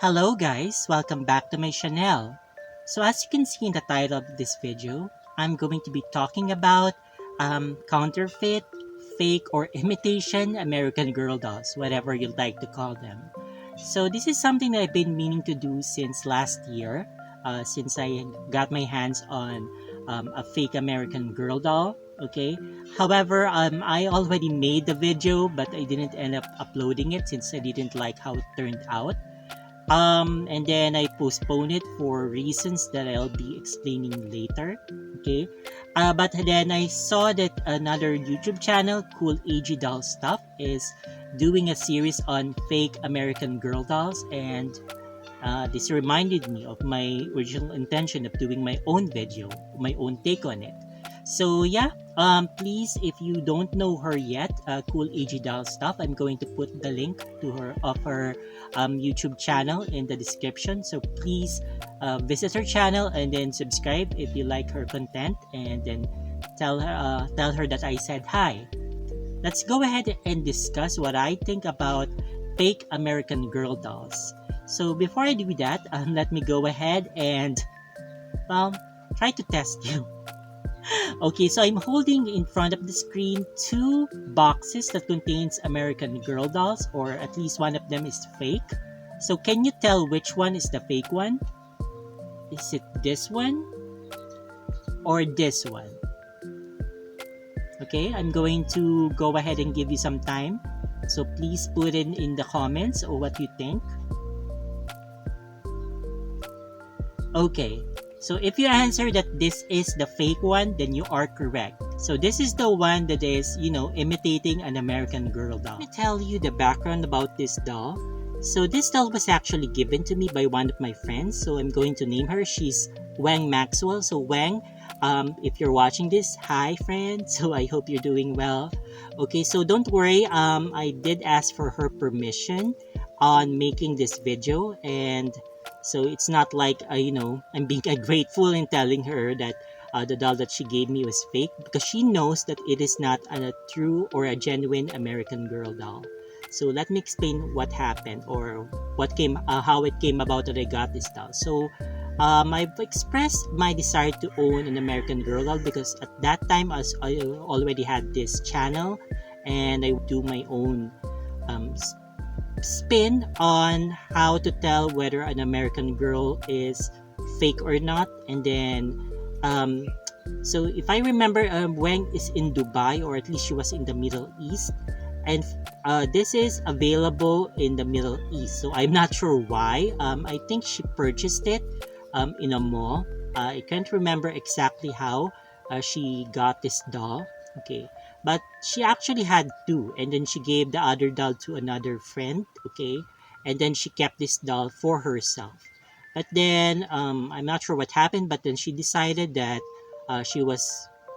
Hello guys, welcome back to my channel. So as you can see in the title of this video, I'm going to be talking about counterfeit, fake or imitation American Girl dolls, whatever you'd like to call them. So this is something that I've been meaning to do since last year, since I got my hands on a fake American Girl doll. Okay. However, I already made the video, but I didn't end up uploading it since I didn't like how it turned out. And then I postponed it for reasons that I'll be explaining later. Okay. But then I saw that another YouTube channel, Cool AG Doll Stuff, is doing a series on fake American Girl dolls, and this reminded me of my original intention of doing my own video, my own take on it. So yeah, please, if you don't know her yet, Cool AG Doll Stuff, I'm going to put the link to her YouTube channel in the description. So please visit her channel and then subscribe if you like her content, and then tell her that I said hi. Let's go ahead and discuss what I think about fake American Girl dolls. So before I do that, let me go ahead and try to test you. Okay, so I'm holding in front of the screen two boxes that contains American Girl dolls, or at least one of them is fake. So can you tell which one is the fake one? Is it this one or this one? Okay, I'm going to go ahead and give you some time. So please put in the comments or what you think. Okay, so if you answer that this is the fake one, then you are correct. So this is the one that is, imitating an American Girl doll. Let me tell you the background about this doll. So this doll was actually given to me by one of my friends. So I'm going to name her. She's Wang Maxwell. So Wang, if you're watching this, hi friend. So I hope you're doing well. Okay, so don't worry. I did ask for her permission on making this video, and so it's not like, I'm being ungrateful in telling her that the doll that she gave me was fake, because she knows that it is not a true or a genuine American Girl doll. So let me explain what happened, or how it came about that I got this doll. So I've expressed my desire to own an American Girl doll because at that time I already had this channel, and I do my own spin on how to tell whether an American Girl is fake or not. And then so if I remember, Wang is in Dubai, or at least she was in the Middle East, and this is available in the Middle East. So I'm not sure why. I think she purchased it in a mall. I can't remember exactly how she got this doll. Okay, but she actually had two, and then she gave the other doll to another friend. Okay, and then she kept this doll for herself. But then I'm not sure what happened, but then she decided that she was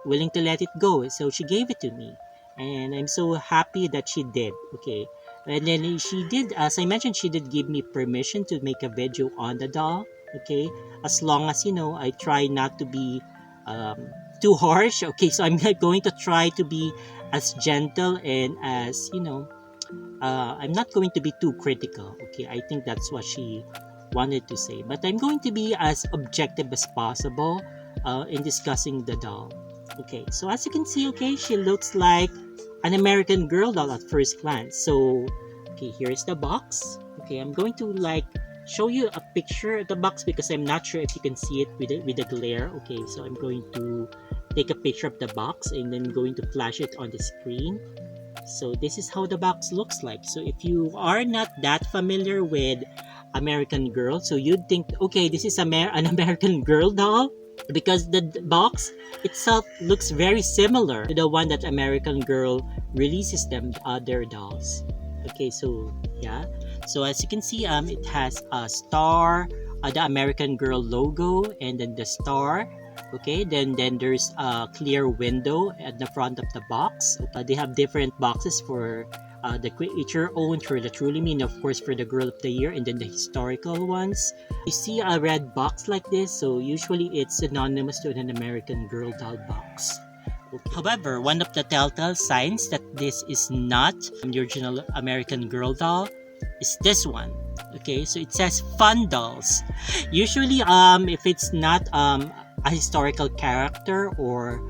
willing to let it go, so she gave it to me, and I'm so happy that she did. Okay, and then she did, as I mentioned, she did give me permission to make a video on the doll. Okay, as long as I try not to be too harsh. Okay, so I'm not going to try to be as gentle, and as I'm not going to be too critical. Okay, I think that's what she wanted to say, but I'm going to be as objective as possible in discussing the doll. Okay, so as you can see, okay, she looks like an American Girl doll at first glance. So okay, here's the box. Okay, I'm going to show you a picture of the box because I'm not sure if you can see it with the glare. Okay, so I'm going to take a picture of the box and then going to flash it on the screen. So this is how the box looks like. So if you are not that familiar with American Girl, so you'd think, okay, this is an American Girl doll, because the box itself looks very similar to the one that American Girl releases their dolls. Okay, so yeah, so as you can see, it has a star, the American Girl logo, and then the star. Okay, then there's a clear window at the front of the box. They have different boxes for the creature owned, for the truly mean, of course, for the Girl of the Year, and then the historical ones. You see a red box like this, so usually it's synonymous to an American Girl doll box. Okay. However, one of the telltale signs that this is not the original American Girl doll is this one. Okay, so it says fun dolls. Usually, if it's not a historical character or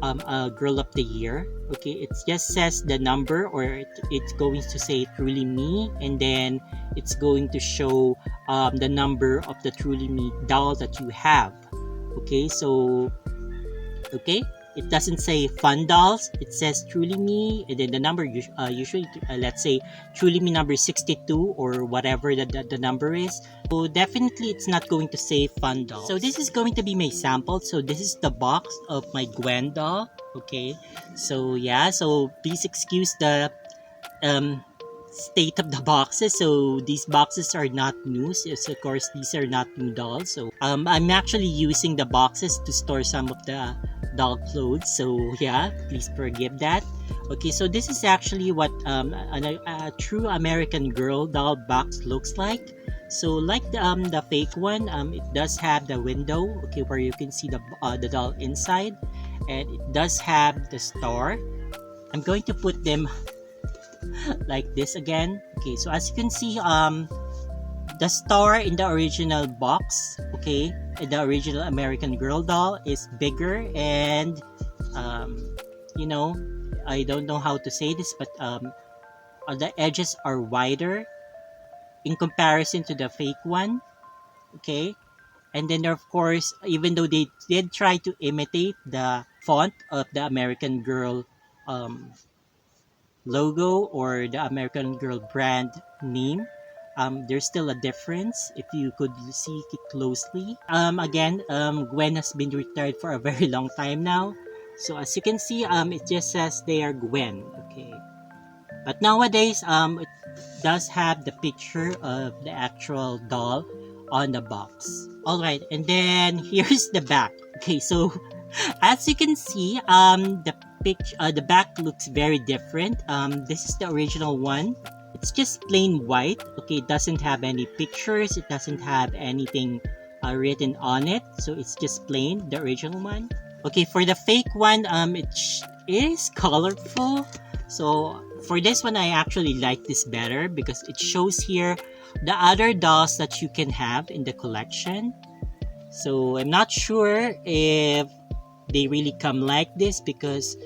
a girl of the year, okay, it just says the number, or it's going to say truly me, and then it's going to show the number of the truly me doll that you have. Okay, so okay, it doesn't say fun dolls, it says truly me, and then the number usually let's say truly me number 62 or whatever the number is. So definitely it's not going to say fun dolls. So this is going to be my sample. So this is the box of my Gwen doll. Okay, so yeah, so please excuse the um state of the boxes. So these boxes are not new. So of course these are not new dolls. So I'm actually using the boxes to store some of the doll clothes. So yeah, please forgive that. Okay, so this is actually what a true American Girl doll box looks like. So like the fake one, it does have the window, okay, where you can see the doll inside, and it does have the star. I'm going to put them like this again. Okay, so as you can see, the star in the original box, okay, the original American Girl doll is bigger, and you know, I don't know how to say this, but the edges are wider in comparison to the fake one. Okay, and then of course, even though they did try to imitate the font of the American Girl um, logo or the American Girl brand name, there's still a difference if you could see it closely. Again, Gwen has been retired for a very long time now. So as you can see, it just says they are Gwen. Okay. But nowadays, it does have the picture of the actual doll on the box. All right, and then here's the back. Okay, so as you can see, the back looks very different. This is the original one. It's just plain white. Okay, it doesn't have any pictures. It doesn't have anything written on it. So it's just plain, the original one. Okay, for the fake one, it is colorful. So for this one, I actually like this better because it shows here the other dolls that you can have in the collection. So I'm not sure if they really come like this, because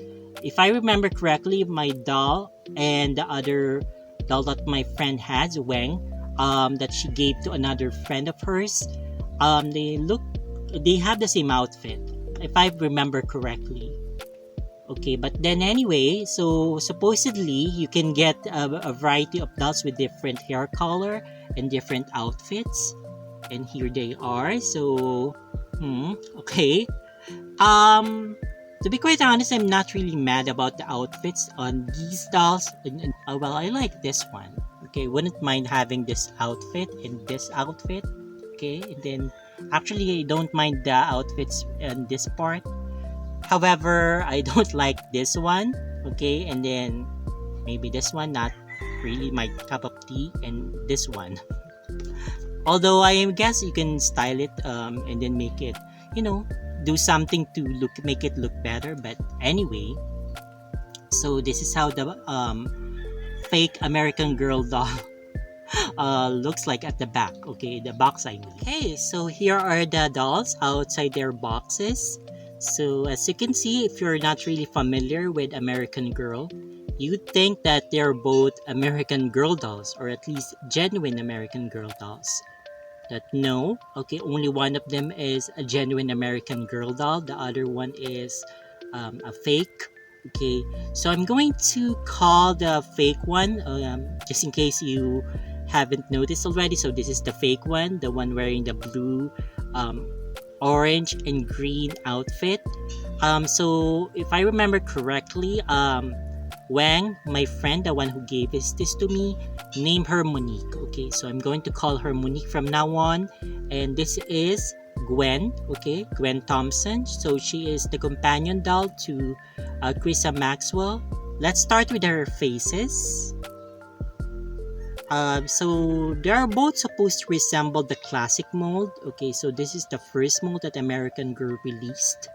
if I remember correctly, my doll and the other doll that my friend has, Wang, that she gave to another friend of hers, they have the same outfit, if I remember correctly. Okay, but then anyway, so supposedly you can get a variety of dolls with different hair color and different outfits, and here they are. So, okay. To be quite honest, I'm not really mad about the outfits on these dolls. Well, I like this one. Okay, wouldn't mind having this outfit and this outfit. Okay, and then actually I don't mind the outfits in this part. However, I don't like this one. Okay, and then maybe this one, not really my cup of tea, and this one. Although I guess you can style it and then make it, you know, do something to make it look better. But anyway, so this is how the fake American Girl doll looks like at the back. Okay, the box I mean. Okay, so here are the dolls outside their boxes. So as you can see, if you're not really familiar with American Girl, you'd think that they're both American Girl dolls, or at least genuine American Girl dolls. That no, okay, only one of them is a genuine American Girl doll. The other one is a fake. Okay, so I'm going to call the fake one, just in case you haven't noticed already. So this is the fake one, the one wearing the blue, orange, and green outfit. So if I remember correctly, Wang, my friend, the one who gave this to me, named her Monique. Okay, so I'm going to call her Monique from now on. And this is Gwen, okay, Gwen Thompson. So she is the companion doll to Chrissa Maxwell. Let's start with her faces. So they are both supposed to resemble the classic mold. Okay, so this is the first mold that American Girl released.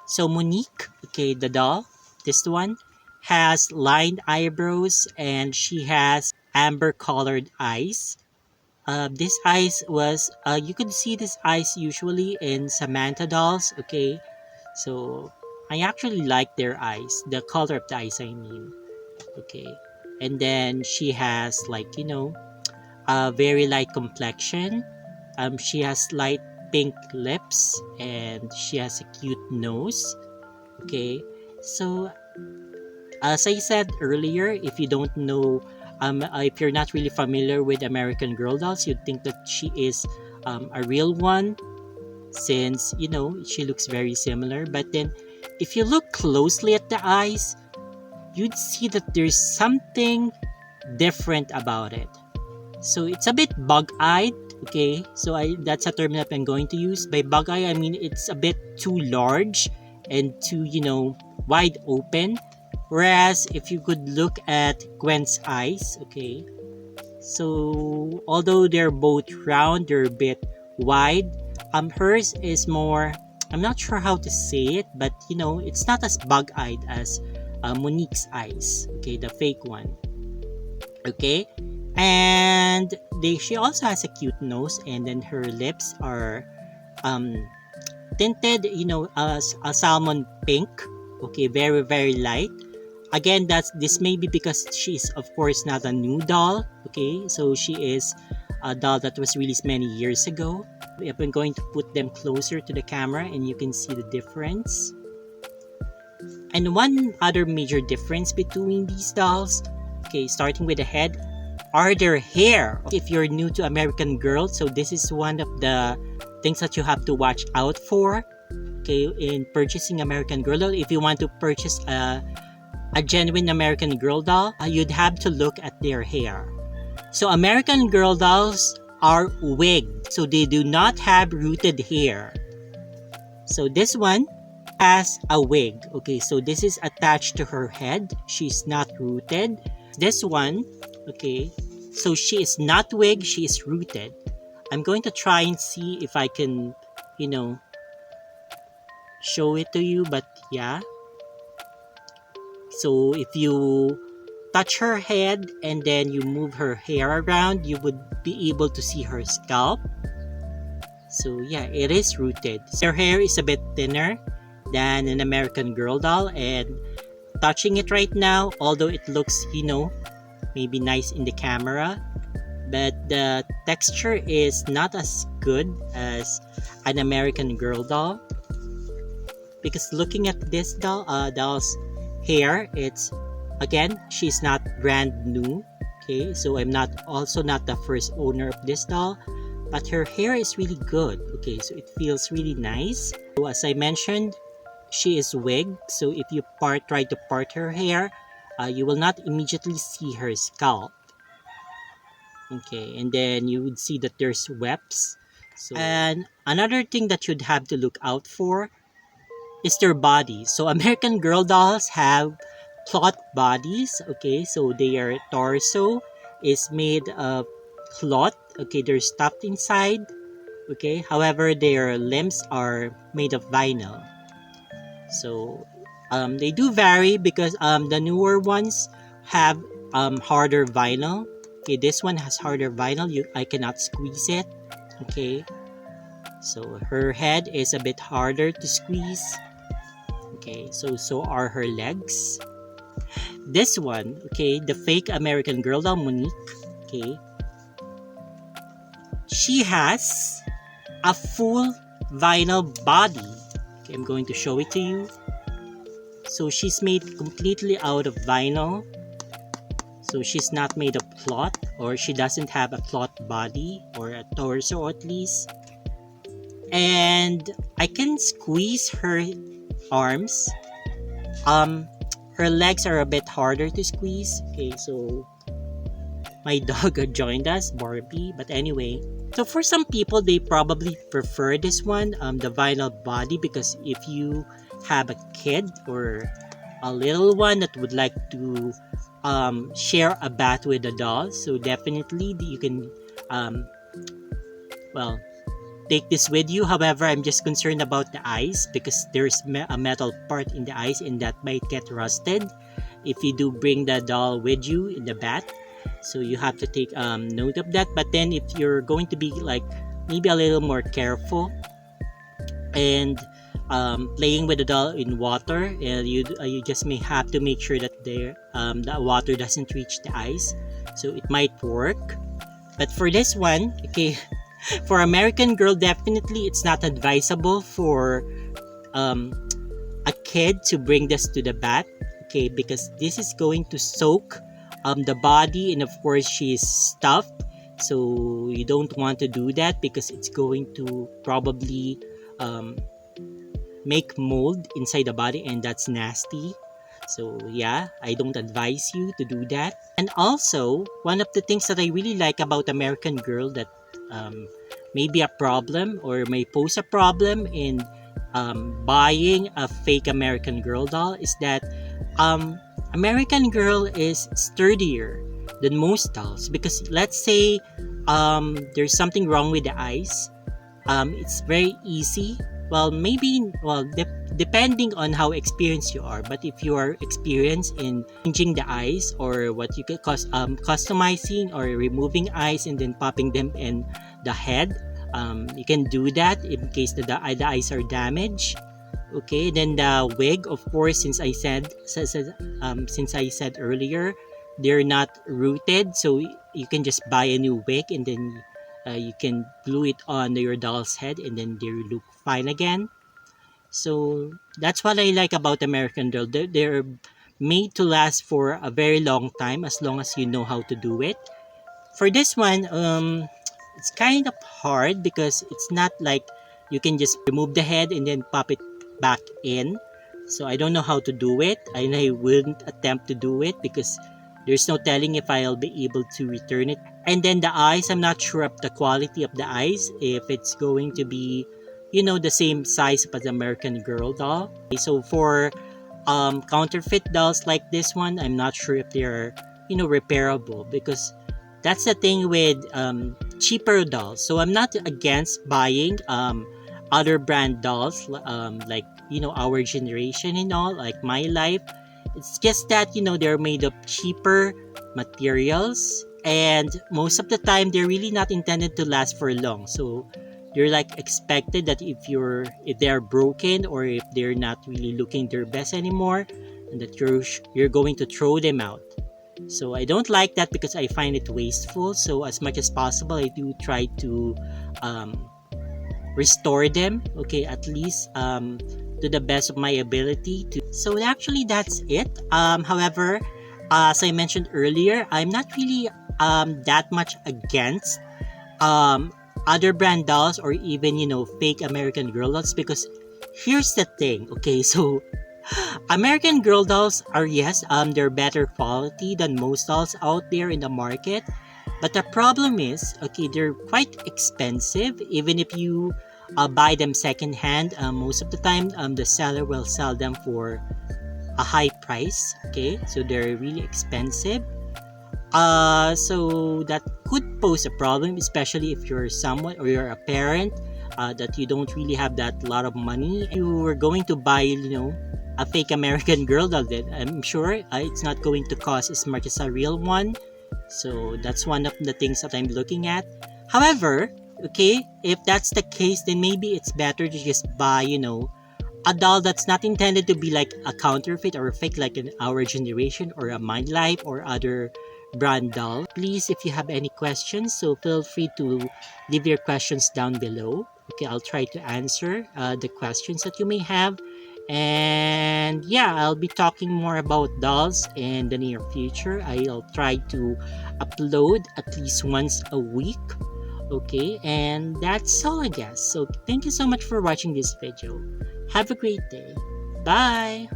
So Monique, okay, the doll, this one, has lined eyebrows, and she has amber colored eyes. This eyes was you could see this eyes usually in Samantha dolls. Okay, so I actually like their eyes, the color of the eyes. I mean, okay, and then she has like a very light complexion. She has light pink lips and she has a cute nose. Okay, so as I said earlier, if you don't know, if you're not really familiar with American Girl dolls, you'd think that she is a real one, since she looks very similar. But then, if you look closely at the eyes, you'd see that there's something different about it. So it's a bit bug-eyed. Okay, so that's a term that I'm going to use. By bug-eye, I mean it's a bit too large and too wide open. Whereas if you could look at Gwen's eyes, okay, so although they're both round, they're a bit wide. Hers is more. I'm not sure how to say it, but it's not as bug-eyed as Monique's eyes. Okay, the fake one. Okay, and she also has a cute nose, and then her lips are tinted, as a salmon pink. Okay, very very light. Again, this may be because she's of course not a new doll. Okay, so she is a doll that was released many years ago. I'm going to put them closer to the camera and you can see the difference. And one other major difference between these dolls, okay, starting with the head, are their hair. If you're new to American Girl, so this is one of the things that you have to watch out for, okay, in purchasing American Girl doll. If you want to purchase a genuine American Girl doll, you'd have to look at their hair. So American Girl dolls are wigged, so they do not have rooted hair. So this one has a wig. Okay, so this is attached to her head. She's not rooted. This one, okay, so she is not wig, she is rooted. I'm going to try and see if I can, show it to you, but yeah. So if you touch her head and then you move her hair around, you would be able to see her scalp. So yeah, it is rooted. Her hair is a bit thinner than an American Girl doll, and touching it right now, although it looks, maybe nice in the camera, but the texture is not as good as an American Girl doll. Because looking at this doll's hair, it's again, she's not brand new. Okay, so I'm not the first owner of this doll, but her hair is really good. Okay, so it feels really nice. So as I mentioned, she is wigged, so if you try to part her hair, you will not immediately see her scalp. Okay, and then you would see that there's webs. And another thing that you'd have to look out for is their body. So American Girl dolls have cloth bodies. Okay, so their torso is made of cloth. Okay, they're stuffed inside. Okay, however, their limbs are made of vinyl. So they do vary because the newer ones have harder vinyl. Okay, this one has harder vinyl. I cannot squeeze it. Okay, so her head is a bit harder to squeeze. Okay, so are her legs. This one, okay, the fake American Girl doll Monique, okay, she has a full vinyl body. Okay, I'm going to show it to you. So she's made completely out of vinyl. So she's not made of cloth, or she doesn't have a cloth body or a torso at least. And I can squeeze her arms. Her legs are a bit harder to squeeze. Okay, so my dog joined us, Barbie. But anyway, so for some people, they probably prefer this one, the vinyl body, because if you have a kid or a little one that would like to share a bath with a doll, so definitely you can take this with you. However, I'm just concerned about the eyes because there's a metal part in the eyes and that might get rusted if you do bring the doll with you in the bath. So you have to take note of that. But then if you're going to be like maybe a little more careful and playing with the doll in water, you just may have to make sure that the water doesn't reach the eyes, so it might work. But for this one, okay, for American Girl, definitely it's not advisable for um, a kid to bring this to the bath, okay, because this is going to soak the body, and of course she's stuffed, so you don't want to do that because it's going to probably um, make mold inside the body, and that's nasty. So yeah, I don't advise you to do that. And also, one of the things that I really like about American Girl that may be a problem or may pose a problem in buying a fake American Girl doll is that um, American Girl is sturdier than most dolls, because let's say there's something wrong with the eyes. It's very easy. Well, maybe, depending on how experienced you are, but if you are experienced in changing the eyes, or what you could customizing or removing eyes and then popping them in the head, you can do that in case the eyes are damaged. Okay, then the wig, of course, since I said earlier, they're not rooted, so you can just buy a new wig and then you can glue it on your doll's head and then they look fine again. So that's what I like about American Doll. They're made to last for a very long time as long as you know how to do it. For this one, it's kind of hard because it's not like you can just remove the head and then pop it back in. So I don't know how to do it, and I wouldn't attempt to do it because there's no telling if I'll be able to return it. And then the eyes, I'm not sure of the quality of the eyes, if it's going to be, the same size as the American Girl doll. So for counterfeit dolls like this one, I'm not sure if they're, repairable, because that's the thing with cheaper dolls. So I'm not against buying other brand dolls, like our generation and all, like my life. It's just that they're made of cheaper materials, and most of the time they're really not intended to last for long. So you're like expected that if they're broken, or if they're not really looking their best anymore, and that you're going to throw them out. So I don't like that because I find it wasteful. So as much as possible, I do try to restore them, okay, at least to the best of my ability. So actually, that's it. However, as I mentioned earlier, I'm not really that much against other brand dolls, or even fake American Girl dolls, because here's the thing. Okay, so American Girl dolls are, yes, they're better quality than most dolls out there in the market. But the problem is, okay, they're quite expensive. Even if you buy them secondhand, most of the time the seller will sell them for a high price. Okay, so they're really expensive. So that could pose a problem, especially if you're someone or you're a parent that you don't really have that lot of money. You were going to buy, a fake American Girl doll, then I'm sure it's not going to cost as much as a real one. So that's one of the things that I'm looking at. However, okay, if that's the case, then maybe it's better to just buy, a doll that's not intended to be like a counterfeit or a fake, like in our generation, or a Mind Life or other brand doll. Please, if you have any questions, so feel free to leave your questions down below. Okay, I'll try to answer the questions that you may have. And yeah, I'll be talking more about dolls in the near future. I'll try to upload at least once a week. Okay, and that's all, I guess. So thank you so much for watching this video. Have a great day. Bye!